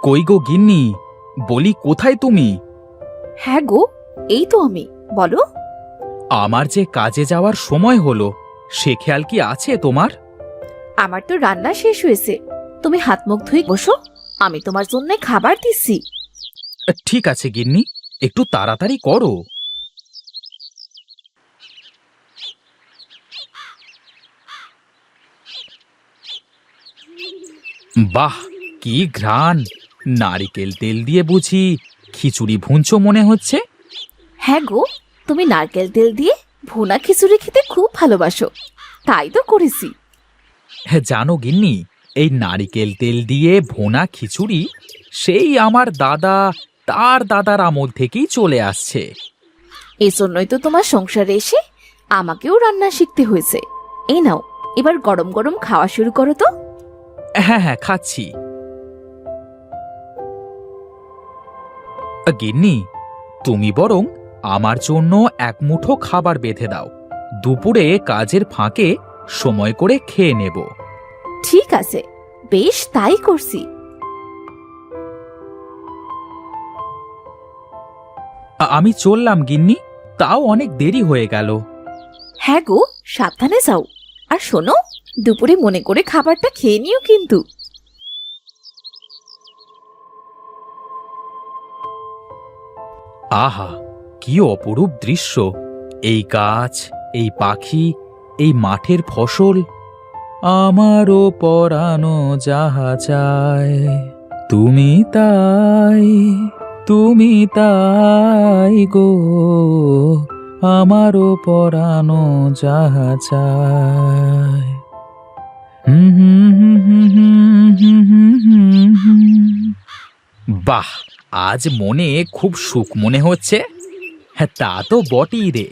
কই গো গিন্নি, বলি কোথায় তুমি? হ্যাঁ গো, এই তো আমি। বলো। আমার যে কাজে যাওয়ার সময় হলো, সে খেয়াল কি আছে তোমার? আমার তো রান্না শেষ হয়েছে, তুমি হাত মুখ ধুয়ে বসো, আমি তোমার জন্য খাবার দিচ্ছি। ঠিক আছে গিন্নি, একটু তাড়াতাড়ি করো। বাহ, কি ঘ্রাণ! নারিকেল তেল দিয়ে বুঝি খিচুড়ি ভুনছো মনে হচ্ছে। হ্যাঁ গো, তুমি নারকেল তেল দিয়ে ভুনা খিচুড়ি খেতে খুব ভালোবাসো, তাই তো করেছি। হ্যাঁ জানো গিন্নি, এই নারিকেল তেল দিয়ে ভুনা খিচুড়ি সেই আমার দাদা, তার দাদার আমল থেকেই চলে আসছে। এই জন্যই তো তোমার সংসারে এসে আমাকেও রান্না শিখতে হয়েছে। এই নাও, এবার গরম গরম খাওয়া শুরু করো তো। হ্যাঁ হ্যাঁ, খাচ্ছি। গিন্নি, তুমি বরং আমার জন্য এক মুঠো খাবার বেঁধে দাও, দুপুরে কাজের ফাঁকে সময় করে খেয়ে নেব। ঠিক আছে, বেশ তাই করছি। আমি চললাম গিন্নি, তাও অনেক দেরি হয়ে গেল। হ্যাঁ গো, সাবধানে যাও। আর শোনো, দুপুরে মনে করে খাবারটা খেয়ে নিও কিন্তু। আহা, কি অপরূপ দৃশ্য! এই গাছ, এই পাখি, এই মাঠের ফসল, আমারও পরানো যাহা চায়, তুমি তাই, তুমি তাই গো, আমারও পরানো যাহা চায়। হুম হুম হুম হুম হুম হুম হুম হুম। বাহ, আজ মনে খুব সুখ মনে হচ্ছে। হ্যাঁ তা তো বটেই রে,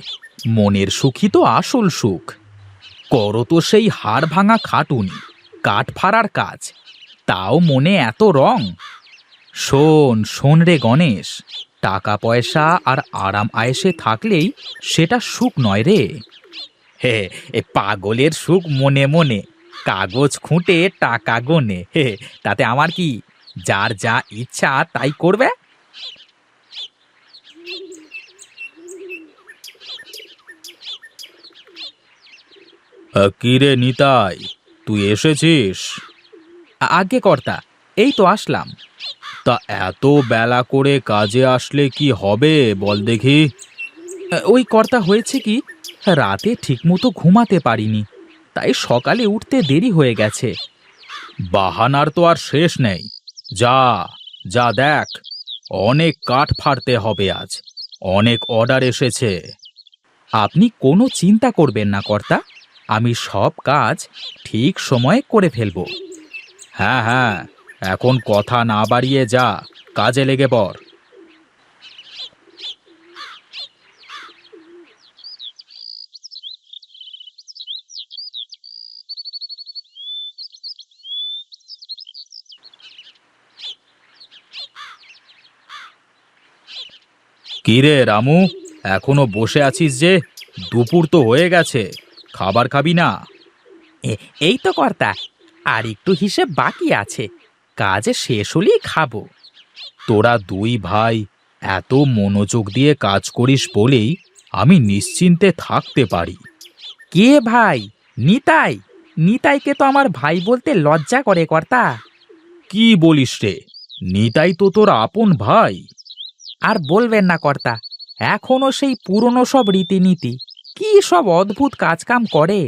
মনের সুখই তো আসল সুখ। করো তো সেই হাড় ভাঙা খাটুনি, কাঠ ফাড়ার কাজ, তাও মনে এত রং। শোন শোন রে গণেশ, টাকা পয়সা আর আরাম আয়েসে থাকলেই সেটা সুখ নয় রে। হে, এ পাগলের সুখ মনে মনে, কাগজ খুঁটে টাকা গোনে, হে, তাতে আমার কি? যার যা ইচ্ছা তাই করবে। কি রে নিতাই, তুই এসেছিস? আজ্ঞে কর্তা, এই তো আসলাম। তা এত বেলা করে কাজে আসলে কি হবে বল দেখি? ওই কর্তা, হয়েছে কি, রাতে ঠিকমতো ঘুমাতে পারিনি, তাই সকালে উঠতে দেরি হয়ে গেছে। বাহানার তো আর শেষ নেই। যা, যা দেখ, অনেক কাঠ ফাড়তে হবে আজ, অনেক অর্ডার এসেছে। আপনি কোনো চিন্তা করবেন না কর্তা, আমি সব কাজ ঠিক সময়ে করে ফেলব। হ্যাঁ হ্যাঁ, এখন কথা না বাড়িয়ে যা, কাজে লেগে পড়। কি রে রামু, এখনো বসে আছিস যে? দুপুর তো হয়ে গেছে, খাবার খাবি না? এই তো কর্তা, আর একটু হিসেব বাকি আছে, কাজ শেষ হলেই খাবো। তোরা দুই ভাই এত মনোযোগ দিয়ে কাজ করিস বলেই আমি নিশ্চিন্তে থাকতে পারি। কে ভাই? নিতাই? নিতাইকে তো আমার ভাই বলতে লজ্জা করে কর্তা। কি বলিস রে, নিতাই তো তোর আপন ভাই। আর বলবেন না কর্তা, এখনো সেই পুরনো সব রীতিনীতি, কি সব অদ্ভুত কাজকাম করে।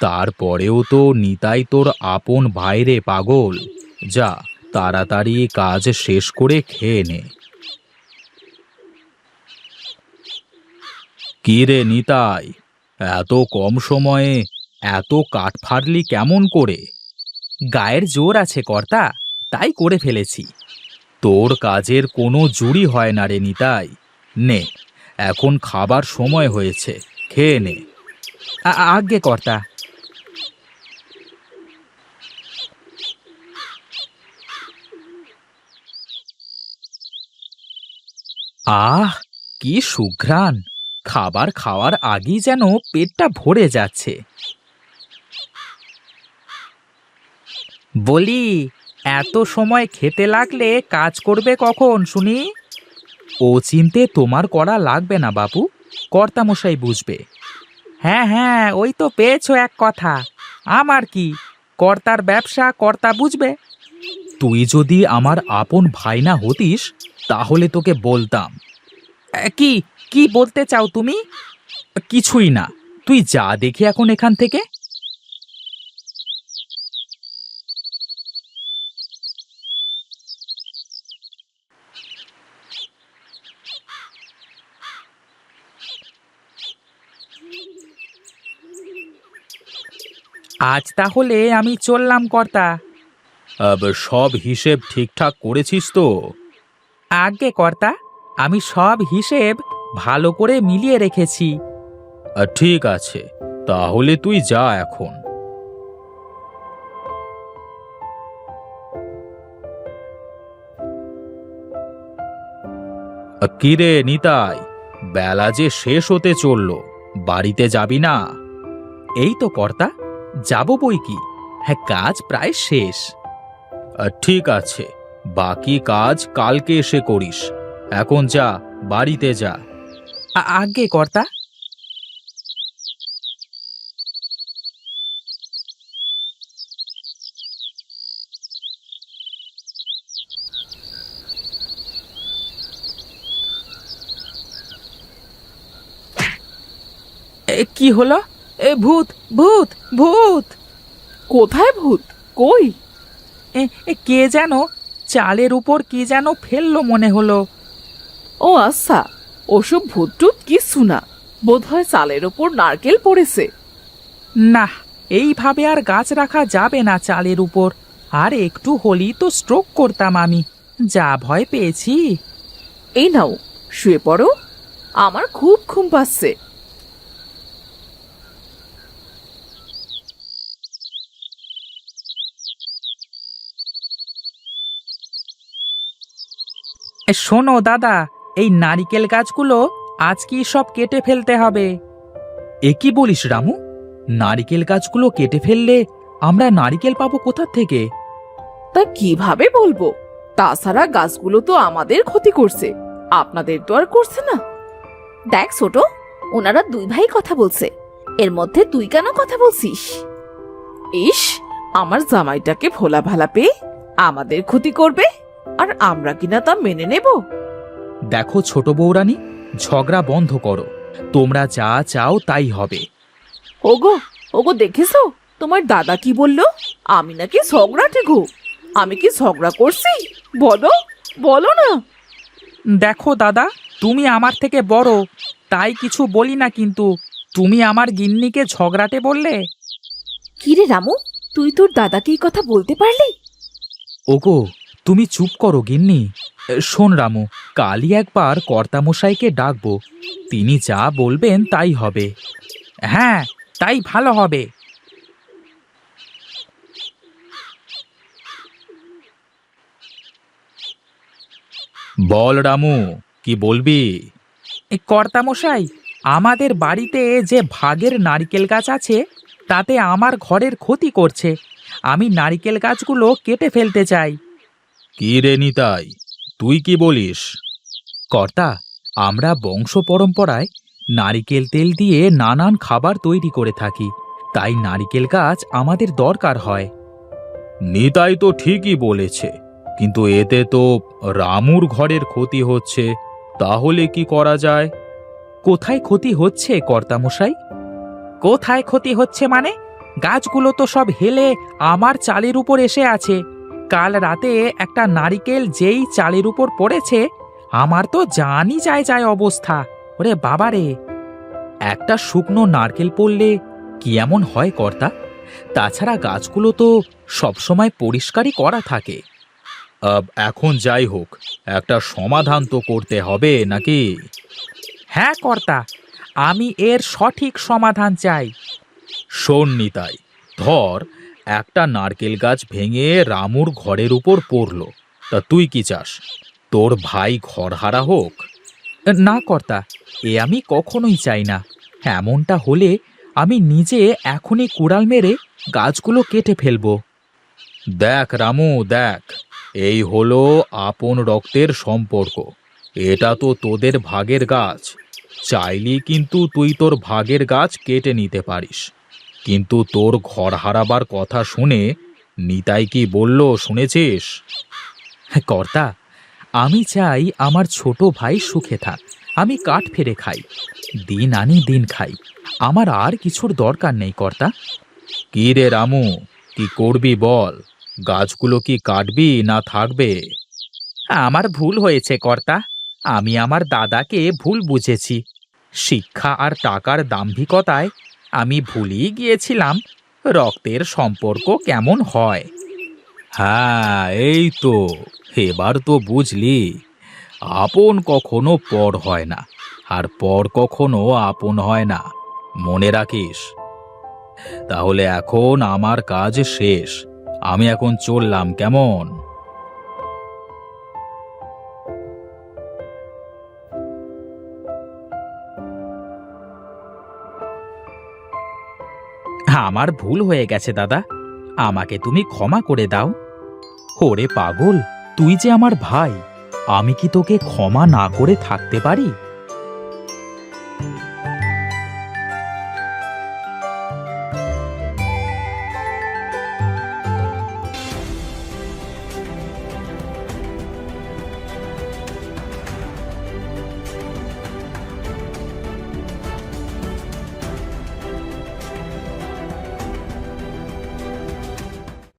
তারপরেও তো নিতাই তোর আপন ভাই রে পাগল। যা, তাড়াতাড়ি কাজ শেষ করে খেয়ে নে। কি রে নিতাই, এত কম সময়ে এত কাঠ ফাড়লি কেমন করে? গায়ের জোর আছে কর্তা, তাই করে ফেলেছি। তোর কাজের কোনো জুড়ি হয় না রে নিতাই। নে, এখন খাবার সময় হয়েছে, খেয়ে নে। আজ্ঞে কর্তা। আহ, কি সুঘ্রাণ! খাবার খাওয়ার আগেই যেন পেটটা ভরে যাচ্ছে। বলি, এত সময় খেতে লাগলে কাজ করবে কখন শুনি? ও চিনতে তোমার করা লাগবে না বাপু, কর্তামশাই বুঝবে। হ্যাঁ হ্যাঁ, ওই তো পেয়েছো এক কথা। আমার কি, কর্তার ব্যবসা কর্তা বুঝবে। তুই যদি আমার আপন ভাই না হতিস তাহলে তোকে বলতাম। কি কি বলতে চাও তুমি? কিছুই না, তুই যা দেখি এখন এখান থেকে। আজ তাহলে আমি চললাম কর্তা। সব হিসেব ঠিকঠাক করেছিস তো? আজ্ঞে কর্তা, আমি সব হিসেব ভালো করে মিলিয়ে রেখেছি। ঠিক আছে, তাহলে তুই যা এখন। কিরে নিতাই, বেলা যে শেষ হতে চললো, বাড়িতে যাবি না? এই তো কর্তা, যাব বই কি। হ্যাঁ, কাজ প্রায় শেষ। ঠিক আছে, বাকি কাজ কালকে এসে করিস। এখন যা, বাড়িতে যা। আজ্ঞে কর্তা। কি হলো? ভূত ভূত ভূত! কোথায় ভূত? কই? কে যেন চালের উপর কি যেন ফেললো মনে হলো। ও আচ্ছা, ওসব ভূত টুত কিচ্ছু না, বোধহয় চালের ওপর নারকেল পড়েছে। না, এইভাবে আর গাছ রাখা যাবে না চালের উপর। আর একটু হলেই তো স্ট্রোক করতাম আমি, যা ভয় পেয়েছি। এই নাও, শুয়ে পড়ো, আমার খুব ঘুম পাচ্ছে। শোনো দাদা, এই নারিকেল গাছগুলো আজকেই সব কেটে ফেলতে হবে। এ কি বলিস রামু? নারিকেল গাছগুলো কেটে ফেললে আমরা নারিকেল পাবো কোথা থেকে? তা কিভাবে বলবো? তাছাড়া গাছগুলো তো আমাদের ক্ষতি করছে, আপনাদের তো আর করছে না। দেখ ছোট, ওনারা দুই ভাই কথা বলছে, এর মধ্যে তুই কেন কথা বলছিস? ইস, আমার জামাইটাকে ভোলা ভালা পেয়ে আমাদের ক্ষতি করবে, আর আমরা কিনা তা মেনে নেব? দেখো ছোট বৌরানী, ঝগড়া বন্ধ করো। তোমরা যা চাও তাই হবে। ওগো, ওগো, দেখেছো তোমার দাদা কি বললো? আমি নাকি ঝগড়াটে গো। আমি কি ঝগড়া করছি? বলো, বলো না। দেখো দাদা, তুমি আমার থেকে বড়, তাই কিছু বলি না, কিন্তু তুমি আমার গিন্নিকে ঝগড়াটে বললে। কিরে রামু, তুই তোর দাদাকে এই কথা বলতে পারলি? ওগো, তুমি চুপ করো গিন্নি। শোন রামু, কালই একবার কর্তামশাইকে ডাকবো, তিনি যা বলবেন তাই হবে। হ্যাঁ, তাই ভালো হবে। বল রামু, কি বলবি? কর্তামশাই, আমাদের বাড়িতে যে ভাগের নারকেল গাছ আছে তাতে আমার ঘরের ক্ষতি করছে। আমি নারকেল গাছগুলো কেটে ফেলতে চাই। কি রে নিতাই, তুই কি বলিস? কর্তা, আমরা বংশ পরম্পরায় নারিকেল তেল দিয়ে নানান খাবার তৈরি করে থাকি, তাই নারিকেল গাছ আমাদের দরকার হয়। নিতাই তো ঠিকই বলেছে, কিন্তু এতে তো রামুর ঘরের ক্ষতি হচ্ছে। তাহলে কি করা যায়? কোথায় ক্ষতি হচ্ছে কর্তামশাই? কোথায় ক্ষতি হচ্ছে মানে? গাছগুলো তো সব হেলে আমার চালের উপর এসে আছে। কাল রাতে একটা নারিকেল যেই চালের উপর পড়েছে, আমার তো জানই যায় যায় অবস্থা। ওরে বাবারে! একটা শুকনো নারকেল পড়লে কি এমন হয় কর্তা? তাছাড়া গাছগুলো তো সবসময় পরিষ্কারই করা থাকে। এখন যাই হোক, একটা সমাধান তো করতে হবে নাকি? হ্যাঁ কর্তা, আমি এর সঠিক সমাধান চাই। শোন নিতাই, ধর একটা নারকেল গাছ ভেঙে রামুর ঘরের উপর পড়ল, তা তুই কি চাস? তোর ভাই ঘরহারা হোক? না কর্তা, এ আমি কখনোই চাই না। এমনটা হলে আমি নিজে এখনই কুড়াল মেরে গাছগুলো কেটে ফেলবো। দেখ রামু, দেখ, এই হলো আপন রক্তের সম্পর্ক। এটা তো তোদের ভাগের গাছ। চাইলেই কিন্তু তুই তোর ভাগের গাছ কেটে নিতে পারিস। কিন্তু তোর ঘর হারাবার কথা শুনে নিতাই কি বলল শুনেছিস? কর্তা, আমি চাই আমার ছোট ভাই সুখে থাক। আমি কাঠ ফেরে খাই, দিন আনি দিন খাই। আমার আর কিছুর দরকার নেই কর্তা। কি রে রামু, কি করবি বল? গাছগুলো কি কাটবি না থাকবে? আমার ভুল হয়েছে কর্তা। আমি আমার দাদাকে ভুল বুঝেছি। শিক্ষা আর টাকার দাম্ভিকতায় আমি ভুলিয়ে গিয়েছিলাম রক্তের সম্পর্ক কেমন হয়। হ্যাঁ, এই তো, এবার তো বুঝলি আপন কখনো পর হয় না, আর পর কখনো আপন হয় না। মনে রাখিস। তাহলে এখন আমার কাজ শেষ, আমি এখন চললাম, কেমন? আমার ভুল হয়ে গেছে দাদা, আমাকে তুমি ক্ষমা করে দাও। ওরে পাগল, তুই যে আমার ভাই, আমি কি তোকে ক্ষমা না করে থাকতে পারি?